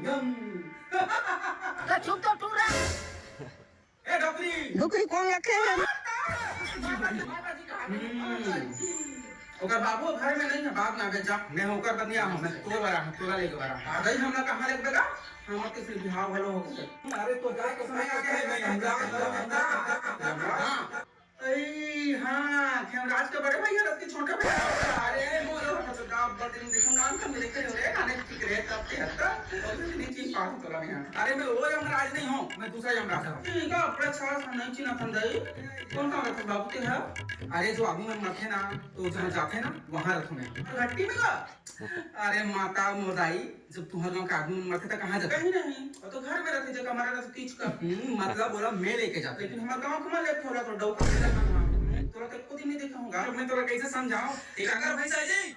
यम तो चुप तो तू रह। ए डॉक्टरी डुकरी कौन रखे है? ओकर बाबू घर में नहीं है, बाप ना जा मैं होकर बनिया हूं, मैं तोर वाला हूं, तोरा लेके वाला आ गई हमरा कहां लेके बेटा हम के सिर्फ बिहाव भलो हो गए। अरे तो जाए तो समय आके है मैं ए हां खेमराज के बड़े भैया रस के छोटे भैया। अरे बोलो तो आप बड़े देखो नाम का मेरे के रे खाने की करे तब के हत्ता और नहीं चीज पास तोला में। अरे मैं वो यमराज नहीं हूं, मैं दूसरा यमराज हूं। ठीक है अपने सारा नहीं चिना फंदाई कौन का रख बाबू के है? अरे जो आगू में मथे ना तो जहां जाते ना वहां रखो मैं घट्टी में का। अरे माता मोदाई जब तुम्हारे गांव का आदमी मरते तो कहां जाते? कहीं नहीं वो तो घर में रहते जगह हमारा रस कीच का मतलब बोला मैं लेके जाता, लेकिन हमारे गांव कमाल ले थोड़ा तो डौका तोरा तक को दिन नहीं देखा हूं। मैं तोरा कैसे समझाऊं? एक अगर भैंसा जी